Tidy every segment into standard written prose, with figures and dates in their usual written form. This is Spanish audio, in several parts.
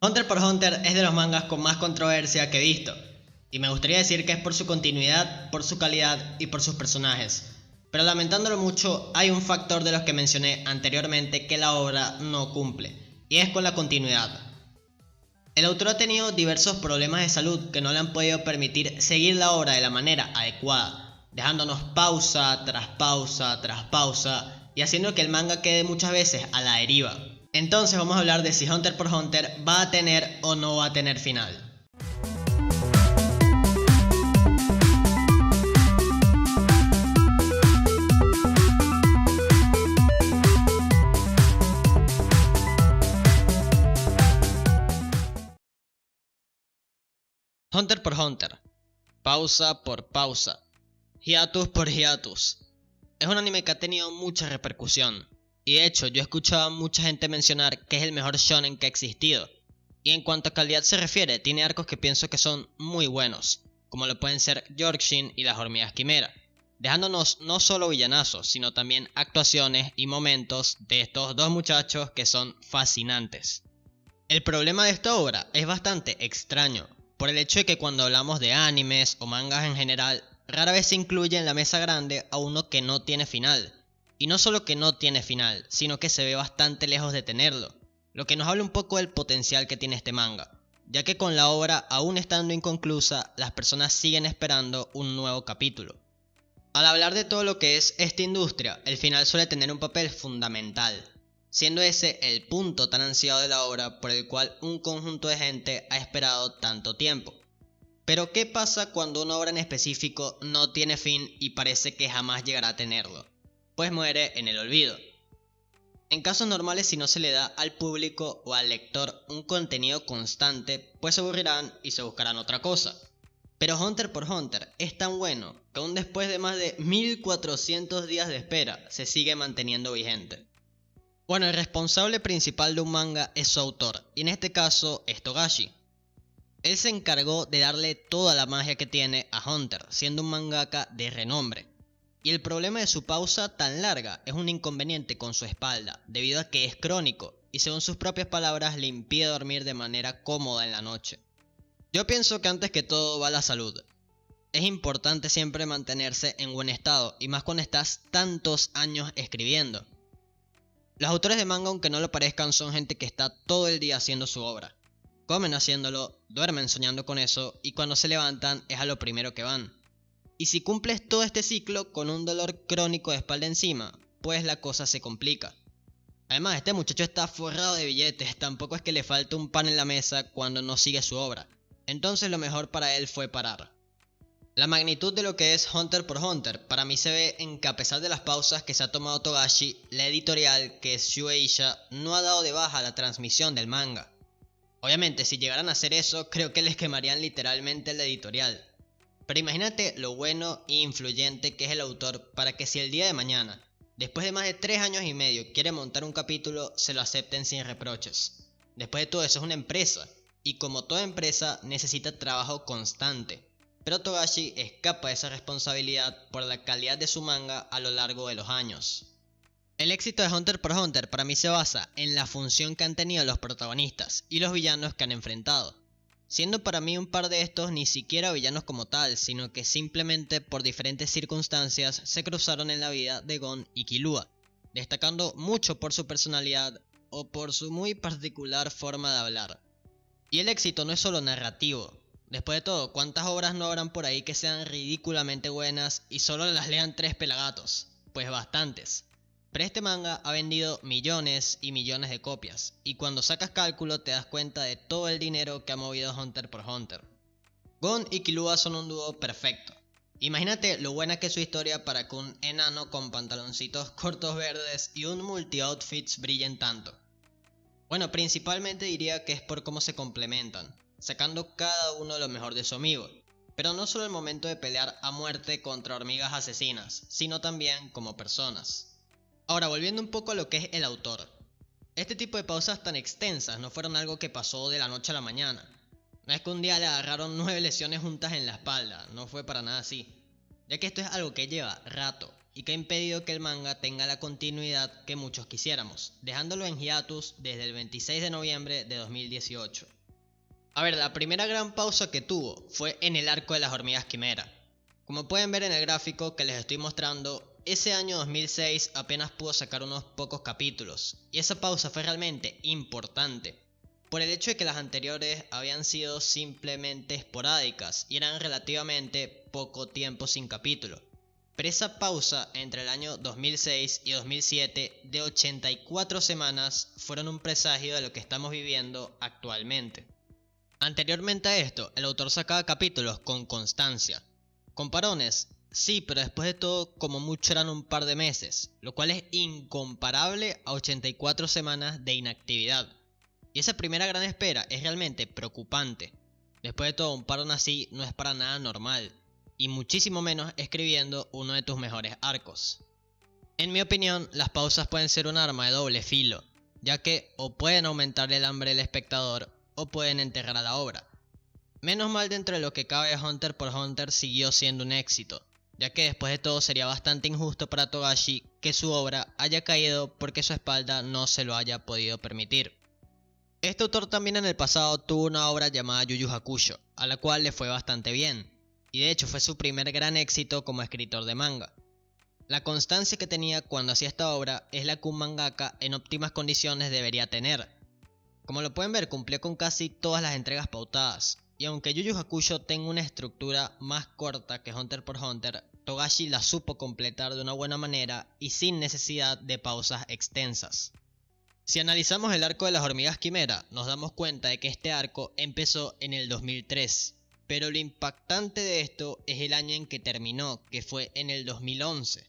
Hunter x Hunter es de los mangas con más controversia que he visto, y me gustaría decir que es por su continuidad, por su calidad y por sus personajes. Pero lamentándolo mucho, hay un factor de los que mencioné anteriormente que la obra no cumple, y es con la continuidad. El autor ha tenido diversos problemas de salud que no le han podido permitir seguir la obra de la manera adecuada, dejándonos pausa tras pausa tras pausa y haciendo que el manga quede muchas veces a la deriva. Entonces vamos a hablar de si Hunter x Hunter va a tener o no va a tener final. Hunter x Hunter. Pausa por pausa. Hiatus por hiatus. Es un anime que ha tenido mucha repercusión. Y de hecho yo he escuchado a mucha gente mencionar que es el mejor shonen que ha existido. Y en cuanto a calidad se refiere, tiene arcos que pienso que son muy buenos, como lo pueden ser Yorkshin y las hormigas quimera, dejándonos no solo villanazos, sino también actuaciones y momentos de estos dos muchachos que son fascinantes. El problema de esta obra es bastante extraño, por el hecho de que cuando hablamos de animes o mangas en general, rara vez se incluye en la mesa grande a uno que no tiene final. Y no solo que no tiene final, sino que se ve bastante lejos de tenerlo, lo que nos habla un poco del potencial que tiene este manga, ya que con la obra aún estando inconclusa, las personas siguen esperando un nuevo capítulo. Al hablar de todo lo que es esta industria, el final suele tener un papel fundamental, siendo ese el punto tan ansiado de la obra por el cual un conjunto de gente ha esperado tanto tiempo. Pero ¿qué pasa cuando una obra en específico no tiene fin y parece que jamás llegará a tenerlo? Pues muere en el olvido. En casos normales, si no se le da al público o al lector un contenido constante, pues se aburrirán y se buscarán otra cosa. Pero Hunter x Hunter es tan bueno que aún después de más de 1400 días de espera se sigue manteniendo vigente. Bueno, el responsable principal de un manga es su autor, y en este caso es Togashi. Él se encargó de darle toda la magia que tiene a Hunter, siendo un mangaka de renombre. Y el problema de su pausa tan larga es un inconveniente con su espalda, debido a que es crónico, y según sus propias palabras le impide dormir de manera cómoda en la noche. Yo pienso que antes que todo va la salud. Es importante siempre mantenerse en buen estado, y más cuando estás tantos años escribiendo. Los autores de manga, aunque no lo parezcan, son gente que está todo el día haciendo su obra. Comen haciéndolo, duermen soñando con eso, y cuando se levantan es a lo primero que van. Y si cumples todo este ciclo con un dolor crónico de espalda encima, pues la cosa se complica. Además, este muchacho está forrado de billetes, tampoco es que le falte un pan en la mesa cuando no sigue su obra. Entonces lo mejor para él fue parar. La magnitud de lo que es Hunter x Hunter para mí se ve en que a pesar de las pausas que se ha tomado Togashi, la editorial, que es Shueisha, no ha dado de baja la transmisión del manga. Obviamente, si llegaran a hacer eso, creo que les quemarían literalmente la editorial. Pero imagínate lo bueno e influyente que es el autor para que si el día de mañana, después de más de 3 años y medio, quiere montar un capítulo, se lo acepten sin reproches. Después de todo eso es una empresa, y como toda empresa necesita trabajo constante. Pero Togashi escapa de esa responsabilidad por la calidad de su manga a lo largo de los años. El éxito de Hunter x Hunter para mí se basa en la función que han tenido los protagonistas y los villanos que han enfrentado. Siendo para mí un par de estos ni siquiera villanos como tal, sino que simplemente por diferentes circunstancias se cruzaron en la vida de Gon y Killua, destacando mucho por su personalidad o por su muy particular forma de hablar. Y el éxito no es solo narrativo. Después de todo, ¿cuántas obras no habrán por ahí que sean ridículamente buenas y solo las lean 3 pelagatos? Pues bastantes. Pero este manga ha vendido millones y millones de copias, y cuando sacas cálculo te das cuenta de todo el dinero que ha movido Hunter x Hunter. Gon y Killua son un dúo perfecto. Imagínate lo buena que es su historia para que un enano con pantaloncitos cortos verdes y un multi-outfits brillen tanto. Bueno, principalmente diría que es por cómo se complementan, sacando cada uno lo mejor de su amigo. Pero no solo el momento de pelear a muerte contra hormigas asesinas, sino también como personas. Ahora, volviendo un poco a lo que es el autor. Este tipo de pausas tan extensas no fueron algo que pasó de la noche a la mañana. No es que un día le agarraron 9 lesiones juntas en la espalda, no fue para nada así. Ya que esto es algo que lleva rato. y que ha impedido que el manga tenga la continuidad que muchos quisiéramos, dejándolo en hiatus desde el 26 de noviembre de 2018. A ver, la primera gran pausa que tuvo fue en el arco de las hormigas quimera. Como pueden ver en el gráfico que les estoy mostrando, ese año 2006 apenas pudo sacar unos pocos capítulos, y esa pausa fue realmente importante, por el hecho de que las anteriores habían sido simplemente esporádicas y eran relativamente poco tiempo sin capítulo. Pero esa pausa entre el año 2006 y 2007 de 84 semanas fueron un presagio de lo que estamos viviendo actualmente. Anteriormente a esto, el autor sacaba capítulos con constancia. Con parones, sí, pero después de todo, como mucho eran un par de meses, lo cual es incomparable a 84 semanas de inactividad. Y esa primera gran espera es realmente preocupante. Después de todo, un parón así no es para nada normal, y muchísimo menos escribiendo uno de tus mejores arcos. En mi opinión, las pausas pueden ser un arma de doble filo, ya que o pueden aumentar el hambre del espectador o pueden enterrar a la obra. Menos mal, dentro de lo que cabe, Hunter x Hunter siguió siendo un éxito, ya que después de todo sería bastante injusto para Togashi que su obra haya caído porque su espalda no se lo haya podido permitir. Este autor también en el pasado tuvo una obra llamada Yu Yu Hakusho, a la cual le fue bastante bien, y de hecho fue su primer gran éxito como escritor de manga. La constancia que tenía cuando hacía esta obra es la que un mangaka en óptimas condiciones debería tener. Como lo pueden ver, cumplió con casi todas las entregas pautadas, y aunque Yu Yu Hakusho tenga una estructura más corta que Hunter x Hunter, Togashi la supo completar de una buena manera y sin necesidad de pausas extensas. Si analizamos el arco de las hormigas quimera, nos damos cuenta de que este arco empezó en el 2003, pero lo impactante de esto es el año en que terminó, que fue en el 2011.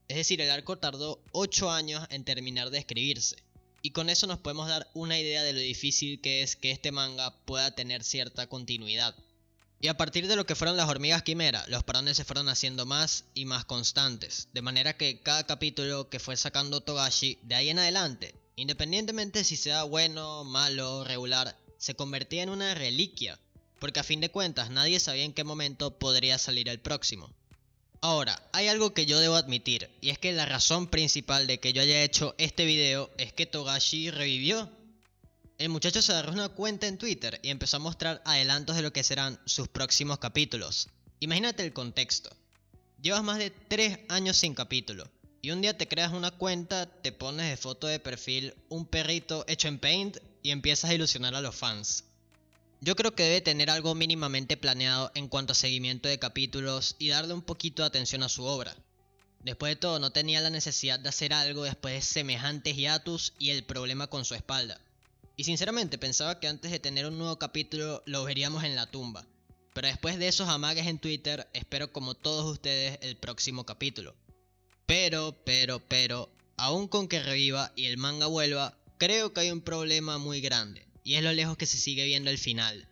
Es decir, el arco tardó 8 años en terminar de escribirse, y con eso nos podemos dar una idea de lo difícil que es que este manga pueda tener cierta continuidad. Y a partir de lo que fueron las hormigas quimera, los parones se fueron haciendo más y más constantes, de manera que cada capítulo que fue sacando Togashi de ahí en adelante, independientemente si sea bueno, malo, regular, se convertía en una reliquia, porque a fin de cuentas nadie sabía en qué momento podría salir el próximo. Ahora, hay algo que yo debo admitir, y es que la razón principal de que yo haya hecho este video es que Togashi revivió. El muchacho se agarró una cuenta en Twitter y empezó a mostrar adelantos de lo que serán sus próximos capítulos. Imagínate el contexto. Llevas más de 3 años sin capítulo, y un día te creas una cuenta, te pones de foto de perfil un perrito hecho en Paint y empiezas a ilusionar a los fans. Yo creo que debe tener algo mínimamente planeado en cuanto a seguimiento de capítulos y darle un poquito de atención a su obra. Después de todo, no tenía la necesidad de hacer algo después de semejantes hiatus y el problema con su espalda. Y sinceramente pensaba que antes de tener un nuevo capítulo lo veríamos en la tumba. Pero después de esos amagues en Twitter, espero como todos ustedes el próximo capítulo. Pero, aún con que reviva y el manga vuelva, creo que hay un problema muy grande, y es lo lejos que se sigue viendo el final.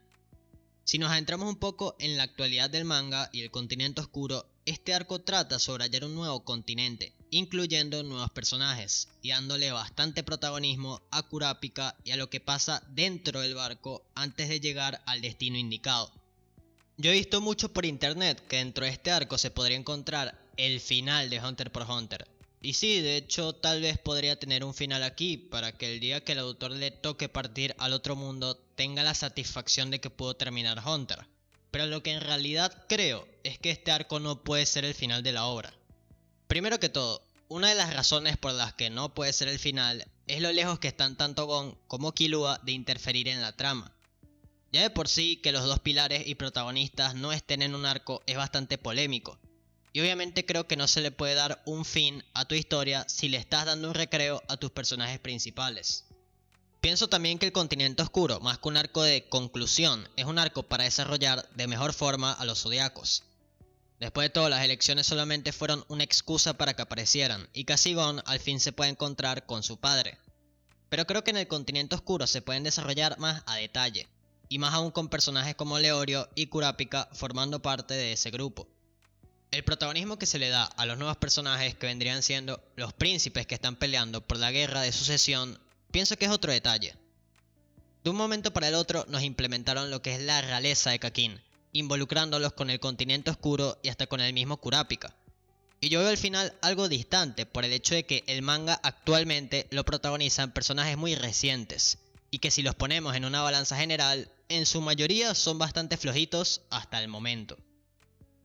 Si nos adentramos un poco en la actualidad del manga y el continente oscuro, este arco trata sobre hallar un nuevo continente, incluyendo nuevos personajes, y dándole bastante protagonismo a Kurapika y a lo que pasa dentro del barco antes de llegar al destino indicado. Yo he visto mucho por internet que dentro de este arco se podría encontrar el final de Hunter x Hunter. Y sí, de hecho tal vez podría tener un final aquí para que el día que el autor le toque partir al otro mundo tenga la satisfacción de que pudo terminar Hunter. Pero lo que en realidad creo es que este arco no puede ser el final de la obra. Primero que todo, una de las razones por las que no puede ser el final es lo lejos que están tanto Gon como Killua de interferir en la trama. Ya de por sí que los dos pilares y protagonistas no estén en un arco es bastante polémico. Y obviamente creo que no se le puede dar un fin a tu historia si le estás dando un recreo a tus personajes principales. Pienso también que el continente oscuro, más que un arco de conclusión, es un arco para desarrollar de mejor forma a los zodiacos. Después de todo, las elecciones solamente fueron una excusa para que aparecieran, y casi Gon al fin se puede encontrar con su padre. Pero creo que en el continente oscuro se pueden desarrollar más a detalle, y más aún con personajes como Leorio y Kurapika formando parte de ese grupo. El protagonismo que se le da a los nuevos personajes que vendrían siendo los príncipes que están peleando por la guerra de sucesión, pienso que es otro detalle. De un momento para el otro nos implementaron lo que es la realeza de Kakin, involucrándolos con el continente oscuro y hasta con el mismo Kurapika. Y yo veo el final algo distante por el hecho de que el manga actualmente lo protagonizan personajes muy recientes, y que si los ponemos en una balanza general, en su mayoría son bastante flojitos hasta el momento.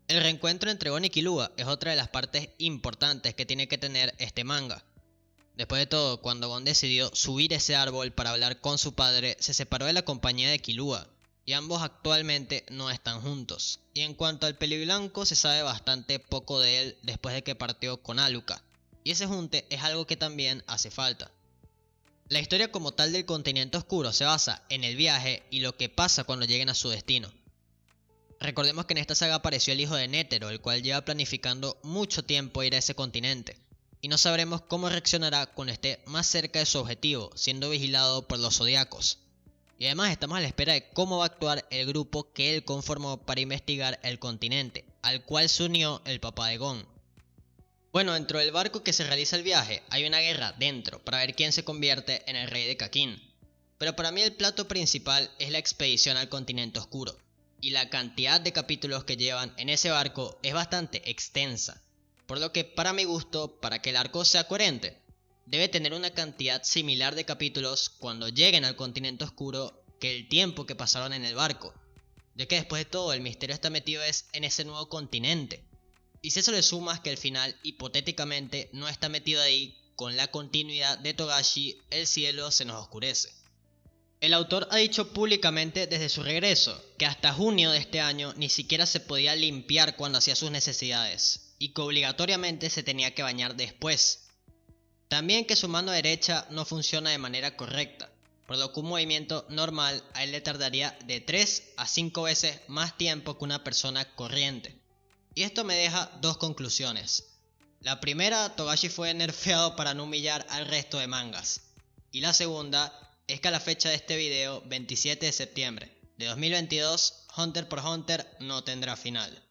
El reencuentro entre Gon y Killua es otra de las partes importantes que tiene que tener este manga. Después de todo, cuando Gon decidió subir ese árbol para hablar con su padre, se separó de la compañía de Killua, y ambos actualmente no están juntos. Y en cuanto al peliblanco, se sabe bastante poco de él después de que partió con Alluka, y ese junte es algo que también hace falta. La historia como tal del continente oscuro se basa en el viaje y lo que pasa cuando lleguen a su destino. Recordemos que en esta saga apareció el hijo de Nétero, el cual lleva planificando mucho tiempo ir a ese continente, y no sabremos cómo reaccionará cuando esté más cerca de su objetivo, siendo vigilado por los zodiacos. Y además estamos a la espera de cómo va a actuar el grupo que él conformó para investigar el continente, al cual se unió el papá de Gon. Bueno, dentro del barco que se realiza el viaje hay una guerra dentro para ver quién se convierte en el rey de Kakin. Pero para mí el plato principal es la expedición al continente oscuro, y la cantidad de capítulos que llevan en ese barco es bastante extensa, por lo que para mi gusto, para que el arco sea coherente, debe tener una cantidad similar de capítulos cuando lleguen al continente oscuro que el tiempo que pasaron en el barco, ya que después de todo el misterio está metido es en ese nuevo continente. Y si eso le sumas que el final hipotéticamente no está metido ahí, con la continuidad de Togashi, el cielo se nos oscurece. El autor ha dicho públicamente desde su regreso que hasta junio de este año ni siquiera se podía limpiar cuando hacía sus necesidades, y que obligatoriamente se tenía que bañar después. También que su mano derecha no funciona de manera correcta, por lo que un movimiento normal a él le tardaría de 3 a 5 veces más tiempo que una persona corriente. Y esto me deja dos conclusiones. La primera, Togashi fue nerfeado para no humillar al resto de mangas. Y la segunda es que a la fecha de este video, 27 de septiembre de 2022, Hunter x Hunter no tendrá final.